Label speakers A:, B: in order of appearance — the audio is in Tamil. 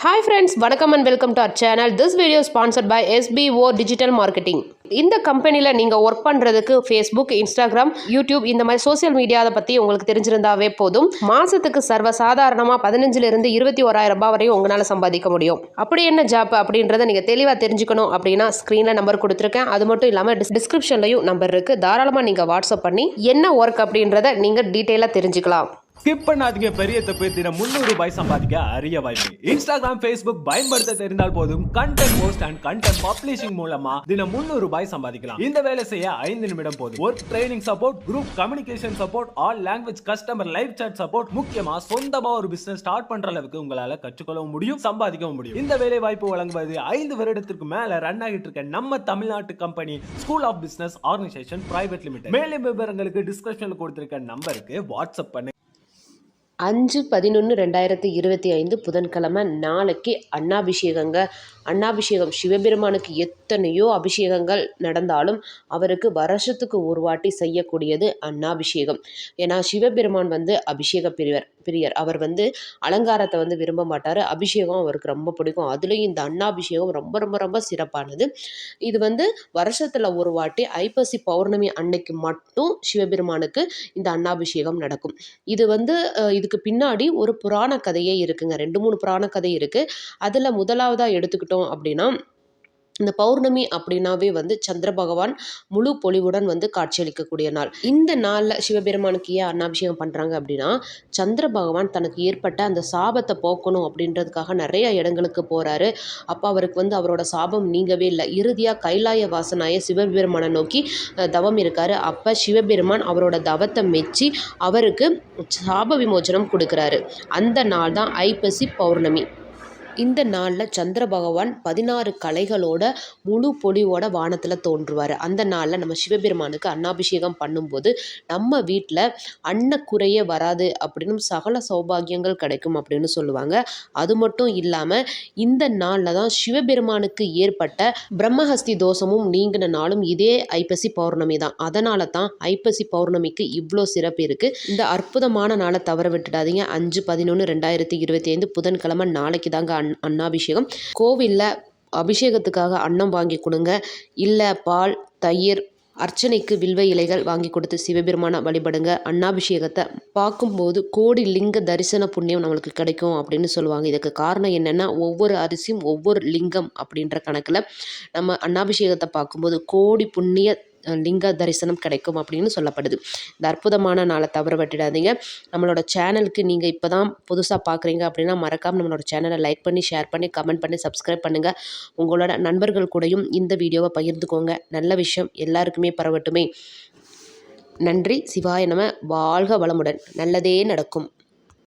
A: Hi friends, welcome and welcome to our channel. This video is sponsored by SBO Digital Marketing. இந்த கம்பெனியில் நீங்கள் ஒர்க் பண்ணுறதுக்கு ஃபேஸ்புக், இன்ஸ்டாகிராம், யூடியூப் இந்த மாதிரி சோசியல் மீடியாவை பற்றி உங்களுக்கு தெரிஞ்சிருந்தாவே போதும். மாதத்துக்கு சர்வசாதாரணமாக 15,000 21,000 ரூபாய் வரையும் உங்களால் சம்பாதிக்க முடியும். அப்படி என்ன ஜாப் அப்படின்றத நீங்கள் தெளிவாக தெரிஞ்சுக்கணும் அப்படின்னா ஸ்க்ரீனில் நம்பர் கொடுத்துருக்கேன். அது மட்டும் இல்லாமல் டிஸ்கிரிப்ஷன்லையும் நம்பர் இருக்குது. தாராளமாக நீங்கள் வாட்ஸ்அப் பண்ணி என்ன ஒர்க் அப்படின்றத நீங்கள் டீட்டெயிலாக தெரிஞ்சுக்கலாம்.
B: ஸ்கிப் பண்ணாதீங்க. பெரிய தப்பு. தினம் 300 ரூபாய் சம்பாதிக்க அரிய வாய்ப்பு. இன்ஸ்டாகிராம், ஃபேஸ்புக் பயன்படுத்த தெரிந்தால் போதும் content post and content publishing மூலமா தினம் 300 ரூபாய் சம்பாதிக்கலாம். இந்த வேலை செய்ய 5 நிமிடம் போதும். Work training support, group communication support, all language customer live chat support, முக்கியமா சொந்தமா ஒரு பிசினஸ் ஸ்டார்ட் பண்ற அளவுக்கு உங்களால கற்றுக்கொள்ளவும் முடியும், சம்பாதிக்கவும் முடியும். இந்த வேலை வாய்ப்பு வழங்குவது 5 வருடத்திற்கு மேல ரன் ஆகிட்டு இருக்க நம்ம தமிழ்நாட்டு company school of business organisation private limited. மேலும் விவரங்களுக்கு டிஸ்கிரிப்ஷன்ல கொடுத்திருக்க நம்பருக்கு வாட்ஸ்அப் பண்ணு.
A: 5/11/2025 புதன்கிழமை நாளைக்கு அன்னாபிஷேகங்க. அன்னாபிஷேகம் சிவபெருமானுக்கு எத்தனையோ அபிஷேகங்கள் நடந்தாலும் அவருக்கு வருஷத்துக்கு ஒரு வாட்டி செய்யக்கூடியது அன்னாபிஷேகம். ஏன்னா சிவபெருமான் அபிஷேக பிரியர். அவர் அலங்காரத்தை விரும்ப மாட்டார். அபிஷேகம் அவருக்கு ரொம்ப பிடிக்கும். அதுலேயும் இந்த அன்னாபிஷேகம் ரொம்ப ரொம்ப ரொம்ப சிறப்பானது. இது வருஷத்தில் ஒரு வாட்டி ஐப்பசி பௌர்ணமி அன்னைக்கு மட்டும் சிவபெருமானுக்கு இந்த அன்னாபிஷேகம் நடக்கும். இதுக்கு பின்னாடி ஒரு புராண கதையே இருக்குங்க. 2-3 புராண கதை இருக்கு. அதில் முதலாவதாக எடுத்துக்கிட்டோம் அப்படின்னா, இந்த பௌர்ணமி அப்படின்னாவே சந்திர பகவான் முழு பொலிவுடன் காட்சியளிக்கக்கூடிய நாள். இந்த நாளில் சிவபெருமானுக்கு ஏன் அன்னாபிஷேகம் பண்ணுறாங்க அப்படின்னா, சந்திர பகவான் தனக்கு ஏற்பட்ட அந்த சாபத்தை போக்கணும் அப்படின்றதுக்காக நிறைய இடங்களுக்கு போகிறாரு. அப்போ அவருக்கு அவரோட சாபம் நீங்கவே இல்லை. இறுதியாக கைலாய வாசனாய சிவபெருமானை நோக்கி தவம் இருக்காரு. அப்போ சிவபெருமான் அவரோட தவத்தை மெச்சி அவருக்கு சாப விமோச்சனம் கொடுக்குறாரு. அந்த நாள் தான் ஐப்பசி பௌர்ணமி. இந்த நாளில் சந்திர பகவான் 16 கலைகளோட முழு பொலிவோட வானத்தில் தோன்றுவார். அந்த நாளில் நம்ம சிவபெருமானுக்கு அன்னாபிஷேகம் பண்ணும்போது நம்ம வீட்டில் அன்னக்குறையே வராது அப்படின்னு சகல சௌபாகியங்கள் கிடைக்கும் அப்படின்னு சொல்லுவாங்க. அது மட்டும் இல்லாமல் இந்த நாளில் தான் சிவபெருமானுக்கு ஏற்பட்ட பிரம்மஹஸ்தி தோஷமும் நீங்கின நாளும் இதே ஐப்பசி பௌர்ணமி தான். அதனால தான் ஐப்பசி பௌர்ணமிக்கு இவ்வளோ சிறப்பு இருக்குது. இந்த அற்புதமான நாளை தவற விட்டுடாதீங்க. 5/11/2025 புதன்கிழமை நாளைக்கு தாங்க அன்னாபிஷேகம். கோவிலில் அபிஷேகத்துக்காக அன்னம் வாங்கி கொடுங்க. இல்லை பால், தயிர், அர்ச்சனைக்கு வில்வ இலைகள் வாங்கி கொடுத்து சிவபெருமான வழிபடுங்க. அன்னாபிஷேகத்தை பார்க்கும்போது கோடி லிங்க தரிசன புண்ணியம் நம்மளுக்கு கிடைக்கும் அப்படின்னு சொல்லுவாங்க. இதுக்கு காரணம் என்னென்னா, ஒவ்வொரு அரிசியும் ஒவ்வொரு லிங்கம் அப்படின்ற கணக்கில் நம்ம அன்னாபிஷேகத்தை பார்க்கும்போது கோடி புண்ணிய லிங்க தரிசனம் கிடைக்கும் அப்படின்னு சொல்லப்படுது. இந்த அற்புதமான நாளை தவற விட்டுடாதீங்க. நம்மளோட சேனலுக்கு நீங்கள் இப்போ தான் புதுசாக பார்க்குறீங்க அப்படின்னா மறக்காமல் நம்மளோட சேனலை லைக் பண்ணி, ஷேர் பண்ணி, கமெண்ட் பண்ணி, சப்ஸ்கிரைப் பண்ணுங்கள். உங்களோட நண்பர்கள் கூடயும் இந்த வீடியோவை பகிர்ந்துக்கோங்க. நல்ல விஷயம் எல்லாருக்குமே பரவட்டுமே. நன்றி. சிவாய நம. வாழ்க வளமுடன். நல்லதே நடக்கும்.